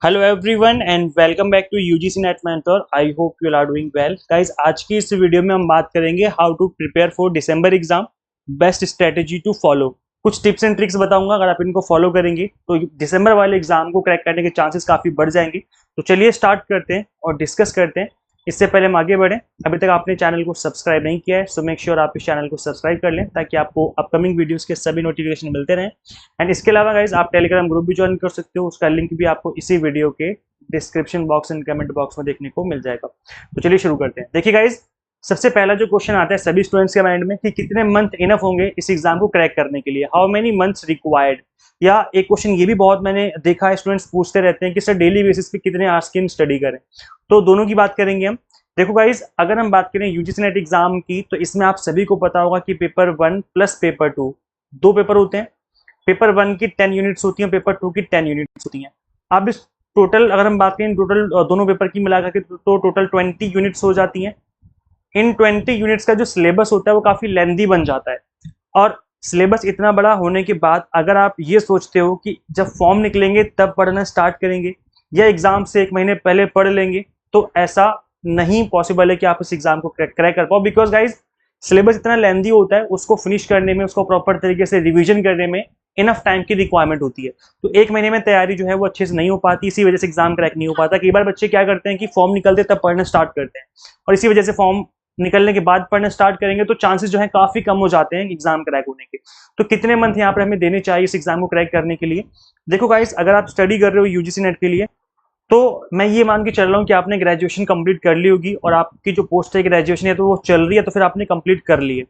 Hello everyone and welcome back to UGC NET mentor. I hope you are doing well guys. आज की इस video में हम बात करेंगे how to prepare for December exam, best strategy to follow. कुछ tips and tricks बताऊंगा, अगर आप इनको फॉलो करेंगे तो दिसंबर वाले एग्जाम को क्रैक करने के चांसेस काफी बढ़ जाएंगे। तो चलिए स्टार्ट करते हैं और डिस्कस करते हैं। इससे पहले हम आगे बढ़ें, अभी तक आपने चैनल को सब्सक्राइब नहीं किया है सो मेक श्योर आप इस चैनल को सब्सक्राइब कर लें ताकि आपको अपकमिंग वीडियोस के सभी नोटिफिकेशन मिलते रहें। एंड इसके अलावा गाइज आप टेलीग्राम ग्रुप भी ज्वाइन कर सकते हो, उसका लिंक भी आपको इसी वीडियो के description box and comment box में देखने को मिल जाएगा। तो चलिए शुरू करते हैं। देखिए गाइज, सबसे पहला जो क्वेश्चन आता है सभी स्टूडेंट्स के माइंड में कि कितने मंथ इनफ होंगे इस एग्जाम को क्रैक करने के लिए, हाउ मेनी मंथ्स रिक्वायर्ड। या एक क्वेश्चन ये भी बहुत मैंने देखा है, स्टूडेंट्स पूछते रहते हैं कि सर डेली बेसिस पे कितने आवर्स की स्टडी करें। तो दोनों की बात करेंगे हम। देखो गाइज, अगर हम बात करें यूजीसी नेट एग्जाम की तो इसमें आप सभी को पता होगा कि पेपर 1 प्लस पेपर 2 दो पेपर होते हैं। पेपर 1 की 10 यूनिट्स होती हैं, पेपर 2 की 10 यूनिट्स होती हैं। अब इस टोटल अगर हम बात करें टोटल दोनों पेपर की मिला करके तो टोटल 20 यूनिट्स हो जाती हैं। इन 20 यूनिट्स का जो सिलेबस होता है वो काफी लेंदी बन जाता है। और सिलेबस इतना बड़ा होने के बाद अगर आप ये सोचते हो कि जब फॉर्म निकलेंगे तब पढ़ना स्टार्ट करेंगे या एग्जाम से एक महीने पहले पढ़ लेंगे, तो ऐसा नहीं पॉसिबल है कि आप इस एग्जाम को क्रैक कर पाओ। बिकॉज गाइज, सिलेबस इतना लेंदी होता है, उसको फिनिश करने में, उसको प्रॉपर तरीके से रिवीजन करने में इनफ टाइम की रिक्वायरमेंट होती है। तो एक महीने में तैयारी जो है वो अच्छे से नहीं हो पाती, इसी वजह से एग्जाम क्रैक नहीं हो पाता। कई बार बच्चे क्या करते हैं कि फॉर्म निकलते तब पढ़ना स्टार्ट करते हैं और इसी वजह से फॉर्म निकलने के बाद पढ़ना स्टार्ट करेंगे तो चांसेस जो है काफी कम हो जाते हैं एग्जाम क्रैक होने के। तो कितने मंथ यहाँ पर हमें देने चाहिए इस एग्जाम को क्रैक करने के लिए? देखो गाइस, अगर आप स्टडी कर रहे हो यूजीसी नेट के लिए तो मैं ये मान के चल रहा हूँ कि आपने ग्रेजुएशन कंप्लीट कर ली होगी और आपकी जो पोस्ट है ग्रेजुएशन है तो वो चल रही है, तो फिर आपने कंप्लीट कर ली है।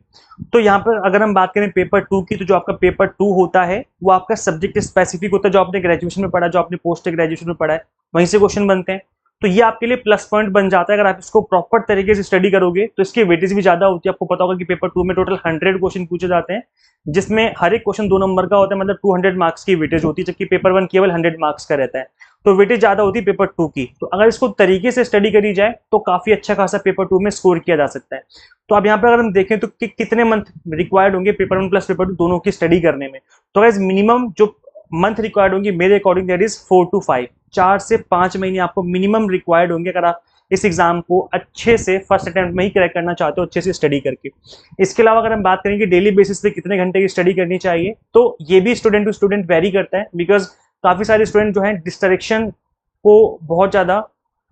तो यहाँ पर अगर हम बात करें पेपर 2 की, तो जो आपका पेपर 2 होता है वो आपका सब्जेक्ट स्पेसिफिक होता है, जो आपने ग्रेजुएशन में पढ़ा, जो आपने पोस्ट ग्रेजुएशन में पढ़ा है वहीं से क्वेश्चन बनते हैं। तो ये आपके लिए प्लस पॉइंट बन जाता है। अगर आप इसको प्रॉपर तरीके से स्टडी करोगे तो इसकी वेटेज भी ज्यादा होती है। आपको पता होगा कि पेपर 2 में टोटल 100 क्वेश्चन पूछे जाते हैं, जिसमें हर एक क्वेश्चन 2 नंबर का होता है, मतलब 200 मार्क्स की वेटेज होती है, जबकि पेपर 1 केवल 100 मार्क्स का रहता है। तो वेटेज ज्यादा होती है पेपर 2 की। तो अगर इसको तरीके से स्टडी करी जाए तो काफी अच्छा खासा पेपर 2 में स्कोर किया जा सकता है। तो अब यहाँ पे अगर हम देखें तो कितने मंथ रिक्वायर्ड होंगे पेपर 1 प्लस पेपर 2 दोनों की स्टडी करने में, तो गाइस मिनिमम जो मंथ रिक्वायर्ड होंगे मेरे अकॉर्डिंग दैट इज 4 to 5, 4 से 5 महीने आपको मिनिमम रिक्वायर्ड होंगे अगर आप इस एग्जाम को अच्छे से फर्स्ट अटेम्प्ट में ही क्रैक करना चाहते हो, अच्छे से स्टडी करके। इसके अलावा अगर हम बात करें कि डेली बेसिस पे कितने घंटे की स्टडी करनी चाहिए, तो ये भी स्टूडेंट टू स्टूडेंट वेरी करता है। बिकॉज काफी सारे स्टूडेंट जो है डिस्ट्रैक्शन को बहुत ज़्यादा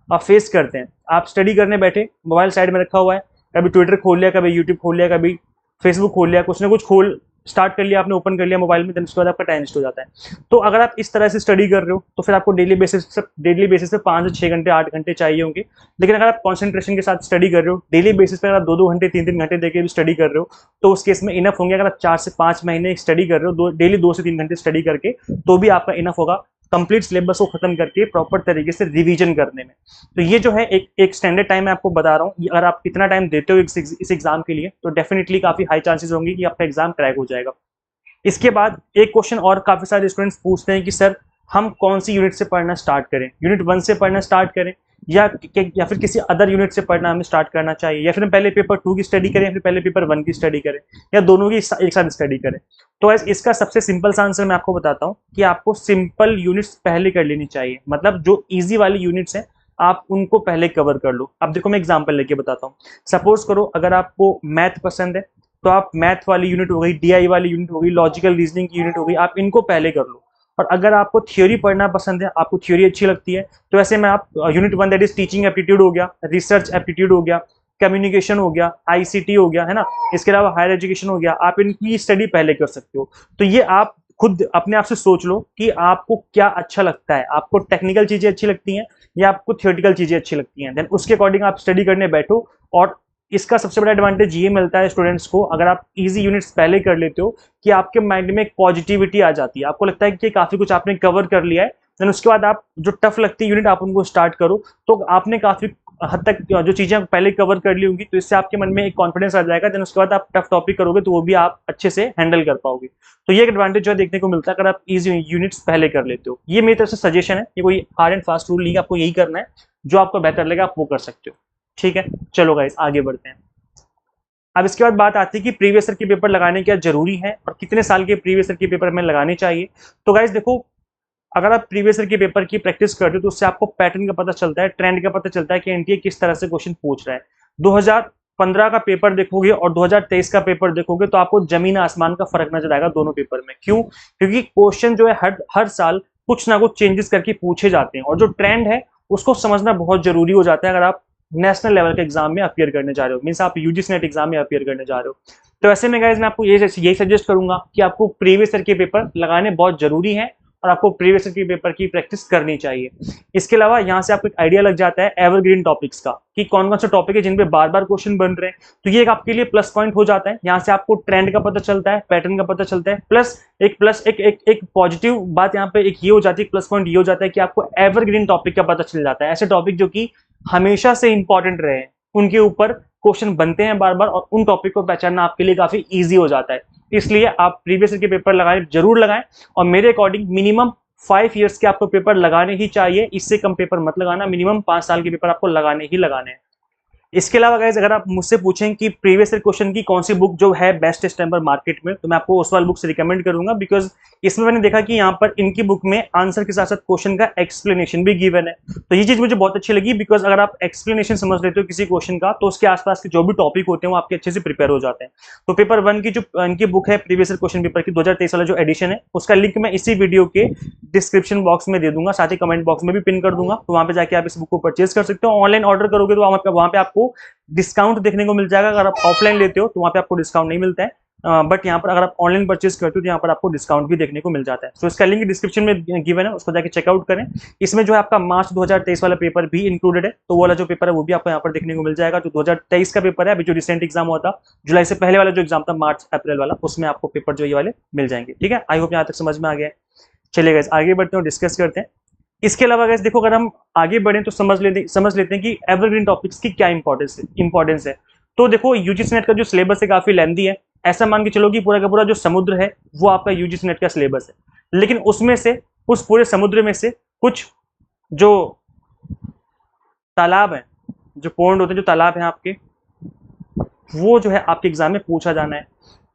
फेस करते हैं। आप स्टडी करने बैठे, मोबाइल साइड में रखा हुआ है, कभी ट्विटर खोल लिया, कभी यूट्यूब खोल लिया, कभी फेसबुक खोल लिया, कुछ ना कुछ खोल स्टार्ट कर लिया आपने, ओपन कर लिया मोबाइल में, देन उसके बाद आपका टाइम वेस्ट हो जाता है। तो अगर आप इस तरह से स्टडी कर रहे हो तो फिर आपको डेली बेसिस पे 5 से 6 घंटे 8 घंटे चाहिए होंगे। लेकिन अगर आप कॉन्सेंट्रेशन के साथ स्टडी कर रहे हो, डेली बेसिस पे अगर आप 2-2 घंटे 3-3 घंटे देके भी स्टडी कर रहे हो तो उस केस में इनफ होंगे। अगर आप 4 से 5 महीने स्टडी कर रहे हो, डेली 2 से 3 घंटे स्टडी करके, तो भी आपका इनफ होगा कंप्लीट सिलेबस को खत्म करके प्रॉपर तरीके से रिवीजन करने में। तो ये जो है एक स्टैंडर्ड टाइम मैं आपको बता रहा हूँ। अगर आप इतना टाइम देते हो इस एग्जाम के लिए तो डेफिनेटली काफी हाई चांसेस होंगे कि आपका एग्जाम क्रैक हो जाएगा। इसके बाद एक क्वेश्चन और काफी सारे स्टूडेंट्स पूछते हैं कि सर हम कौन सी यूनिट से पढ़ना स्टार्ट करें, यूनिट 1 से पढ़ना स्टार्ट करें या फिर किसी अदर यूनिट से पढ़ना हमें स्टार्ट करना चाहिए, या फिर हम पहले पेपर 2 की स्टडी करें या फिर पहले पेपर 1 की स्टडी करें, या दोनों की एक साथ स्टडी करें। तो इसका सबसे सिंपल सा आंसर मैं आपको बताता हूँ कि आपको सिंपल यूनिट्स पहले कर लेनी चाहिए। मतलब जो ईजी वाली यूनिट्स हैं आप उनको पहले कवर कर लो। अब देखो मैं एग्जाम्पल लेके बताता हूँ। सपोज करो अगर आपको मैथ पसंद है तो आप मैथ वाली यूनिट हो गई, डीआई वाली यूनिट हो गई, लॉजिकल रीजनिंग की यूनिट हो गई, आप इनको पहले कर लो। और अगर आपको थ्योरी पढ़ना पसंद है, आपको थ्योरी अच्छी लगती है, तो ऐसे में आप unit 1 that is teaching aptitude हो गया, रिसर्च एप्टीट्यूड हो गया, कम्युनिकेशन हो गया, आईसीटी हो गया, है ना, इसके अलावा हायर एजुकेशन हो गया, आप इनकी स्टडी पहले कर सकते हो। तो ये आप खुद अपने आप से सोच लो कि आपको क्या अच्छा लगता है, आपको टेक्निकल चीजें अच्छी लगती हैं या आपको थियोरेटिकल चीजें अच्छी लगती हैं, देन उसके अकॉर्डिंग आप स्टडी करने बैठो। और इसका सबसे बड़ा एडवांटेज ये मिलता है स्टूडेंट्स को, अगर आप इजी यूनिट्स पहले कर लेते हो, कि आपके माइंड में एक पॉजिटिविटी आ जाती है, आपको लगता है कि काफी कुछ आपने कवर कर लिया है। देन उसके बाद आप जो टफ लगती है यूनिट आप उनको स्टार्ट करो, तो आपने काफी हद तक जो चीजें पहले कवर कर ली होंगी, तो इससे आपके मन में एक कॉन्फिडेंस आ जाएगा। देन उसके बाद आप टफ टॉपिक करोगे तो वो भी आप अच्छे से हैंडल कर पाओगे। तो ये एक एडवांटेज जो है देखने को मिलता है अगर आप इजी यूनिट्स पहले कर लेते हो। ये मेरी तरफ से सजेशन है, ये कोई हार्ड एंड फास्ट रूल नहीं है, आपको यही करना है, जो आपको बेहतर लगेगा आप वो कर सकते हो। ठीक है, चलो गाइस आगे बढ़ते हैं। अब इसके बाद बात आती है कि प्रीवियस ईयर के पेपर लगाने क्या जरूरी है और कितने साल के प्रीवियस ईयर के पेपर हमें लगाने चाहिए। तो गाइस देखो, अगर आप प्रीवियस ईयर के पेपर की प्रैक्टिस करते हो तो उससे आपको पैटर्न का पता चलता है, ट्रेंड का पता चलता है कि एनटीए किस तरह से क्वेश्चन पूछ रहा है। 2015 का पेपर देखोगे और 2023 का पेपर देखोगे तो आपको जमीन आसमान का फर्क नजर आएगा दोनों पेपर में। क्यों? क्योंकि क्वेश्चन जो है हर साल कुछ ना कुछ चेंजेस करके पूछे जाते हैं और जो ट्रेंड है उसको समझना बहुत जरूरी हो जाता है अगर आप नेशनल लेवल के एग्जाम में अपीयर करने जा रहे हो, मीन्स आप यूजीसी नेट एग्जाम में अपीयर करने जा रहे हो। तो ऐसे में गाइज मैं आपको यही सजेस्ट करूंगा कि आपको प्रीवियस ईयर के पेपर लगाने बहुत जरूरी है और आपको प्रीवियस ईयर के पेपर की प्रैक्टिस करनी चाहिए। इसके अलावा यहाँ से आपको एक आइडिया लग जाता है एवरग्रीन टॉपिक्स का कि कौन कौन से टॉपिक है जिन पे बार बार क्वेश्चन बन रहे हैं, तो ये एक आपके लिए प्लस पॉइंट हो जाता है। यहाँ से आपको ट्रेंड का पता चलता है, पैटर्न का पता चलता है, प्लस एक पॉजिटिव बात यहाँ पे एक ये हो जाती है, प्लस पॉइंट ये हो जाता है कि आपको एवरग्रीन टॉपिक का पता चल जाता है। ऐसे टॉपिक जो कि हमेशा से इंपॉर्टेंट रहे, उनके ऊपर क्वेश्चन बनते हैं बार बार और उन टॉपिक को पहचानना आपके लिए काफी ईजी हो जाता है। इसलिए आप प्रीवियस ईयर के पेपर लगाएं, जरूर लगाएं, और मेरे अकॉर्डिंग मिनिमम 5 इयर्स के आपको पेपर लगाने ही चाहिए, इससे कम पेपर मत लगाना, मिनिमम 5 साल के पेपर आपको लगाने ही लगाने हैं। इसके अलावा गाइस अगर आप मुझसे पूछें कि प्रीवियस ईयर क्वेश्चन की कौन सी बुक जो है बेस्ट इस टाइम पर मार्केट में, तो मैं आपको उस वाली बुक से रिकमेंड करूंगा, बिकॉज इसमें मैंने देखा कि यहाँ पर इनकी बुक में आंसर के साथ साथ क्वेश्चन का एक्सप्लेनेशन भी गिवन है। तो ये चीज मुझे बहुत अच्छी लगी, बिकॉज अगर आप एक्सप्लेनेशन समझ लेते हो किसी क्वेश्चन का तो उसके आसपास के जो भी टॉपिक होते हैं वो आपके अच्छे से प्रिपेयर हो जाते हैं। तो पेपर 1 की जो इनकी बुक है प्रीवियस ईयर क्वेश्चन पेपर की 2023 वाला जो एडिशन है, उसका लिंक मैं इसी वीडियो के डिस्क्रिप्शन बॉक्स में दे दूंगा, साथ ही कमेंट बॉक्स में भी पिन कर दूंगा। तो वहां पे जाके आप इस बुक को परचेज कर सकते हो। ऑनलाइन ऑर्डर करोगे तो वहां पे आपको डिस्काउंट देखने को मिल जाएगा। अगर आप ऑफलाइन लेते हो तो वहां पे आपको डिस्काउंट नहीं मिलता है, बट यहाँ पर अगर आप ऑनलाइन परचेज करते हो तो यहाँ पर आपको डिस्काउंट भी देखने को मिल जाता है। तो इसका लिंक डिस्क्रिप्शन में गिवन है, उसको जाके चेकआउट करें। इसमें जो है आपका मार्च 2023 वाला पेपर भी इंक्लूडेड है, तो वो वाला जो पेपर है वो भी आपको यहाँ पर देखने को मिल जाएगा। जो 2023 का पेपर है, अभी जो रिसेंट एग्जाम हुआ था जुलाई से पहले वाला जो एग्जाम था मार्च अप्रैल वाला, उसमें आपको पेपर जो ये वाले मिल जाएंगे। ठीक है, आई होप यहाँ तक समझ में आ गया है। चलिए गाइस आगे बढ़ते हैं और डिस्कस करते हैं। इसके अलावा गाइस देखो, अगर हम आगे बढ़े तो समझ लेते हैं कि एवरग्रीन टॉपिक्स की क्या इंपॉर्टेंस है। तो देखो यूजीसी नेट का जो सिलेबस है काफी लेंथी है, ऐसा मान के चलो कि पूरा का पूरा जो समुद्र है वो आपका यूजीसी नेट का सिलेबस है, लेकिन उसमें से उस पूरे समुद्र में से कुछ जो तालाब हैं, जो पॉन्ड होते हैं, जो तालाब हैं आपके, वो जो है आपके एग्जाम में पूछा जाना है।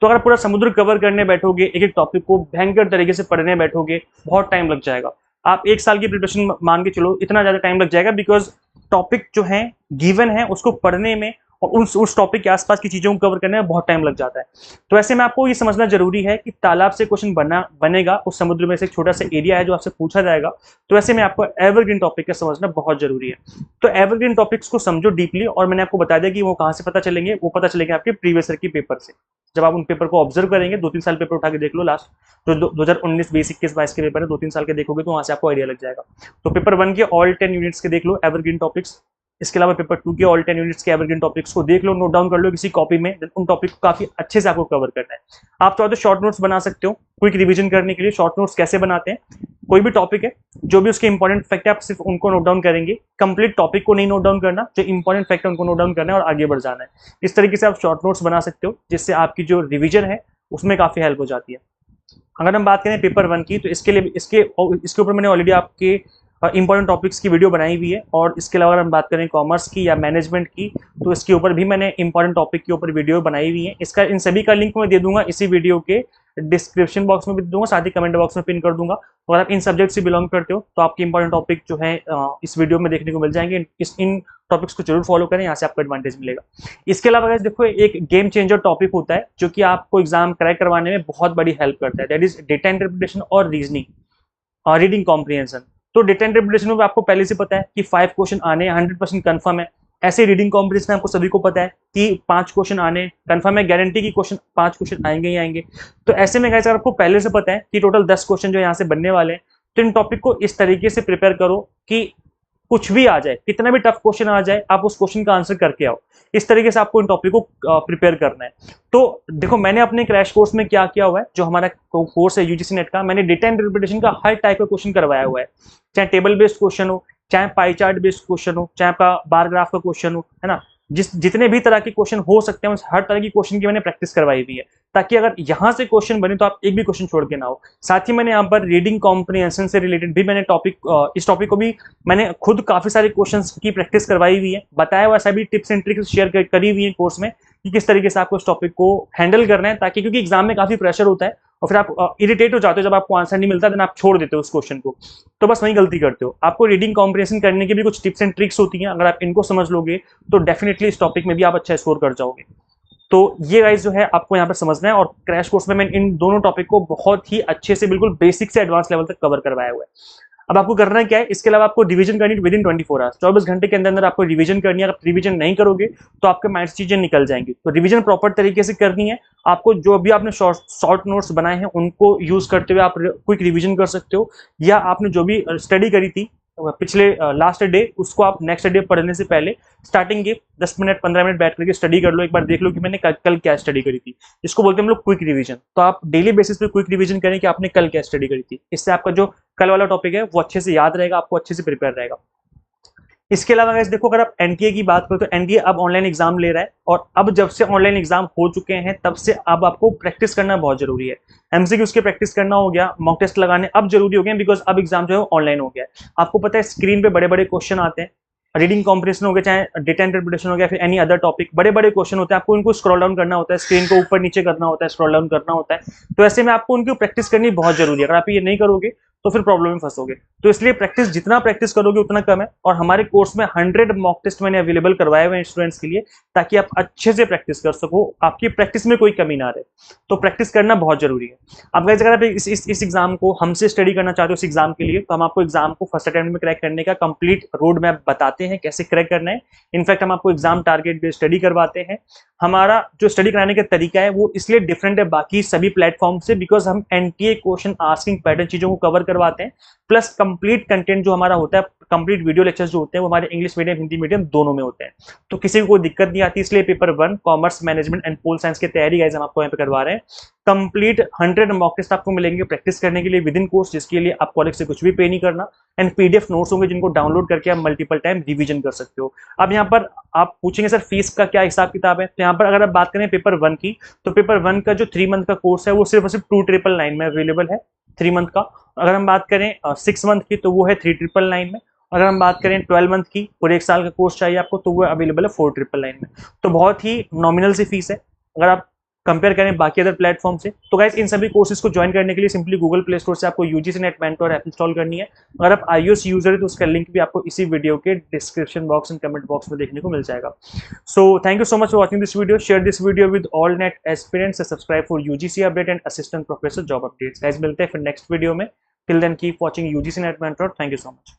तो अगर पूरा समुद्र कवर करने बैठोगे, एक एक टॉपिक को भयंकर तरीके से पढ़ने बैठोगे, बहुत टाइम लग जाएगा। आप 1 साल की प्रिपरेशन मान के चलो, इतना ज्यादा टाइम लग जाएगा, बिकॉज टॉपिक जो है गिवन है उसको पढ़ने में और उस टॉपिक के आसपास की चीजों को कवर करने में बहुत टाइम लग जाता है। तो ऐसे में आपको ये समझना जरूरी है कि तालाब से क्वेश्चन बनेगा, उस समुद्र में से एक छोटा सा एरिया है जो आपसे पूछा जाएगा। तो ऐसे में आपको एवरग्रीन टॉपिक का समझना बहुत जरूरी है। तो एवरग्रीन टॉपिक्स को समझो डीपली, और मैंने आपको बता दिया कि वो कहाँ से पता चलेंगे, वो पता चलेंगे आपके प्रीवियस ईयर के पेपर से। जब आप उन पेपर को ऑब्जर्व करेंगे, 2-3 साल पेपर उठा के देख लो, लास्ट जो 2019, 20, 21, 22 के पेपर है, 2-3 साल के देखोगे तो वहां से आपको आइडिया लग जाएगा। तो पेपर 1 के ऑल 10 यूनिट्स के देख लो एवरग्रीन टॉपिक्स। इसके अलावा पेपर 2 के ऑल 10 यूनिट्स के एवरग्रीन टॉपिक्स को देख लो, नोट डाउन कर लो किसी कॉपी में, उन टॉपिक को काफी अच्छे से आपको कवर करना है। आप चाहो तो शॉर्ट नोट्स बना सकते हो क्विक रिवीजन करने के लिए। शॉर्ट नोट्स कैसे बनाते हैं, कोई भी टॉपिक है, जो भी उसके इंपॉर्टेंट फैक्ट है आप सिर्फ उनको नोट डाउन करेंगे, कंप्लीट टॉपिक को नहीं नोट डाउन करना, जो इंपॉर्टेंट फैक्ट है उनको नोट डाउन करना है और आगे बढ़ जाना है। इस तरीके से आप शॉर्ट नोट्स बना सकते हो, जिससे आपकी जो रिविजन है उसमें काफी हेल्प हो जाती है। अगर हम बात करें पेपर 1 की, तो इसके लिए इसके ऊपर मैंने ऑलरेडी आपके इंपॉर्टेंट टॉपिक्स की वीडियो बनाई हुई है। और इसके अलावा अगर हम बात करें कॉमर्स की या मैनेजमेंट की, तो इसके ऊपर भी मैंने इंपॉर्टेंट टॉपिक के ऊपर वीडियो बनाई हुई है। इसका इन सभी का लिंक मैं दे दूंगा इसी वीडियो के डिस्क्रिप्शन बॉक्स में भी दे दूंगा, साथ ही कमेंट बॉक्स में पिन कर दूंगा। अगर आप इन सब्जेक्ट से बिलोंग करते हो तो आपके इंपॉर्टेंट टॉपिक जो है इस वीडियो में देखने को मिल जाएंगे। इन टॉपिक्स को जरूर फॉलो करें, यहाँ से आपको एडवांटेज मिलेगा। इसके अलावा गाइस देखो, एक गेम चेंजर टॉपिक होता है जो कि आपको एग्जाम क्रैक करवाने में बहुत बड़ी हेल्प करता है, दैट इज डेटा इंटरप्रिटेशन और रीजनिंग, रीडिंग कॉम्प्रिहेंशन। तो डेटा इंटरप्रिटेशन में आपको पहले से पता है कि 5 क्वेश्चन आने 100% कंफर्म है। ऐसे रीडिंग कॉम्प्रिहेंशन में आपको सभी को पता है कि 5 क्वेश्चन आने कंफर्म है, गारंटी की 5 क्वेश्चन आएंगे ही आएंगे। तो ऐसे में गाइस अगर आपको पहले से पता है कि टोटल 10 क्वेश्चन जो यहाँ से बनने वाले हैं, तो इन टॉपिक को इस तरीके से प्रिपेयर करो कि कुछ भी आ जाए, कितना भी टफ क्वेश्चन आ जाए, आप उस क्वेश्चन का आंसर करके आओ। इस तरीके से आपको इन टॉपिक को प्रिपेयर करना है। तो देखो, मैंने अपने क्रैश कोर्स में क्या किया हुआ है, जो हमारा कोर्स है यूजीसी नेट का, मैंने डेटा इंटरप्रिटेशन का हर टाइप का क्वेश्चन करवाया हुआ है, चाहे टेबल बेस्ड क्वेश्चन हो, चाहे पाई चार्ट बेस्ड क्वेश्चन हो, चाहे आपका बार ग्राफ का क्वेश्चन हो, है ना, जितने भी तरह के क्वेश्चन हो सकते हैं उस हर तरह की क्वेश्चन की मैंने प्रैक्टिस करवाई हुई है, ताकि अगर यहाँ से क्वेश्चन बने तो आप एक भी क्वेश्चन छोड़ के ना हो। साथ ही मैंने यहाँ पर रीडिंग कॉम्प्रिहेंशन से रिलेटेड भी मैंने इस टॉपिक को भी मैंने खुद काफी सारे क्वेश्चंस की प्रैक्टिस करवाई हुई है, बताया हुआ सभी टिप्स एंड ट्रिक्स शेयर करी हुई है कोर्स में कि किस तरीके से आपको इस टॉपिक को हैंडल करना है, ताकि क्योंकि एग्जाम में काफी प्रेशर होता है और फिर आप इरिटेट हो जाते हो जब आपको आंसर नहीं मिलता, देन आप छोड़ देते हो उस क्वेश्चन को। तो बस वही गलती करते हो। आपको रीडिंग कॉम्प्रिहेंशन करने की भी कुछ टिप्स एंड ट्रिक्स होती हैं, अगर आप इनको समझ लोगे तो डेफिनेटली इस टॉपिक में भी आप अच्छा स्कोर कर जाओगे। तो ये गाइस जो है आपको यहाँ पर समझना है, और क्रैश कोर्स में मैंने इन दोनों टॉपिक को बहुत ही अच्छे से बिल्कुल बेसिक से एडवांस लेवल तक कवर करवाया हुआ है। अब आपको करना क्या है, इसके अलावा आपको रिवीजन करनी है विद इन 24 आवर्स, 24 घंटे के अंदर अंदर आपको रिवीजन करनी है। अगर रिवीजन नहीं करोगे तो आपके माइंड से चीजें निकल जाएंगी। तो रिवीजन प्रॉपर तरीके से करनी है आपको। जो भी आपने शॉर्ट नोट्स बनाए हैं उनको यूज करते हुए आप क्विक रिवीजन कर सकते हो, या आपने जो भी स्टडी करी थी पिछले लास्ट डे, उसको आप नेक्स्ट डे पढ़ने से पहले स्टार्टिंग के 10 मिनट 15 मिनट बैठ करके स्टडी कर लो, एक बार देख लो कि मैंने कल क्या स्टडी करी थी। इसको बोलते हैं हम लोग क्विक रिवीजन। तो आप डेली बेसिस पे क्विक रिवीजन करें कि आपने कल क्या स्टडी करी थी। इससे आपका जो कल वाला टॉपिक है वो अच्छे से याद रहेगा, आपको अच्छे से प्रिपेयर रहेगा। इसके अलावा गाइस देखो, अगर आप एनटीए की बात करो तो एनटीए अब ऑनलाइन एग्जाम ले रहा है, और अब जब से ऑनलाइन एग्जाम हो चुके हैं तब से अब आपको प्रैक्टिस करना बहुत जरूरी है। एमसीक्यूज के प्रैक्टिस करना हो गया, मॉक टेस्ट लगाने अब जरूरी हो गए, बिकॉज अब एग्जाम जो है ऑनलाइन हो गया है। आपको पता है स्क्रीन पे बड़े बड़े क्वेश्चन आते हैं, रीडिंग कॉम्प्रिहेंशन हो गया, चाहे डेटा इंटरप्रिटेशन हो गया, फिर एनी अदर टॉपिक, बड़े बड़े क्वेश्चन होते हैं। आपको इनको स्क्रॉल डाउन करना होता है, स्क्रीन को ऊपर नीचे करना होता है, स्क्रॉल डाउन करना होता है। तो ऐसे में आपको उनकी प्रैक्टिस करनी बहुत जरूरी है। अगर आप ये नहीं करोगे तो फिर प्रॉब्लम में फंसोगे। तो इसलिए प्रैक्टिस जितना प्रैक्टिस करोगे उतना कम है। और हमारे कोर्स में 100 मॉक टेस्ट मैंने अवेलेबल करवाए हुए हैं स्टूडेंट्स के लिए, ताकि आप अच्छे से प्रैक्टिस कर सको, आपकी प्रैक्टिस में कोई कमी ना रहे। तो प्रैक्टिस करना बहुत जरूरी है। अब गाइस, अगर आप इस एग्जाम को हमसे स्टडी करना चाहते हो इस एग्जाम के लिए, तो हम आपको एग्जाम को फर्स्ट अटेम्प्ट में क्रैक करने का कंप्लीट रोड मैप बताते हैं, कैसे क्रैक करना है। इनफैक्ट हम आपको एग्जाम टारगेट बेस्ड स्टडी करवाते हैं। हमारा जो स्टडी कराने का तरीका है वो इसलिए डिफरेंट है बाकी सभी प्लेटफॉर्म से, बिकॉज हम एनटीए क्वेश्चन आस्किंग पैटर्न चीजों को कवर करवाते हैं, प्लस कंप्लीट कंटेंट जो हमारा होता है, कंप्लीट वीडियो लेक्चर्स जो होते हैं वो हमारे इंग्लिश मीडियम हिंदी मीडियम दोनों में होते हैं। तो किसी को कोई दिक्कत नहीं आती। इसलिए paper 1 commerce management and pol science की तैयारी गाइस हम आपको यहाँ पे करवा रहे हैं। कंप्लीट 100 मॉक टेस्ट आपको मिलेंगे प्रैक्टिस करने के लिए विद इन कोर्स, जिसके लिए आप कॉलेज से कुछ भी पे नहीं करना। एंड पीडीएफ नोट्स होंगे जिनको डाउनलोड करके आप मल्टीपल टाइम रिवीजन कर सकते हो। अब यहाँ पर आप पूछेंगे सर फीस का क्या हिसाब किताब है, तो यहाँ पर अगर आप बात करें पेपर 1 की, तो पेपर 1 का जो 3 मंथ का कोर्स है वो सिर्फ और सिर्फ 2999 में अवेलेबल है, 3 मंथ का। अगर हम बात करें 6 मंथ की तो वो है 3999 में। अगर हम बात करें 12 मंथ की, पूरे 1 साल का कोर्स चाहिए आपको, तो वो अवेलेबल है 4999 में। तो बहुत ही नॉमिनल सी फीस है अगर आप कंपेयर करें बाकी अदर प्लेटफॉर्म से। तो गाइस, इन सभी कोर्सेज को ज्वाइन करने के लिए सिंपली गूगल प्ले स्टोर से आपको UGC NET mentor app install करनी है। अगर आप iOS यूजर है तो उसका लिंक भी आपको इसी वीडियो के description box and comment box में देखने को मिल जाएगा। So thank you so much for watching this video. Share this video with all NET aspirants, subscribe for UGC update and assistant professor job updates. Guys, मिलते हैं फिर next video में। Till then keep watching UGC NET mentor. Thank you so much.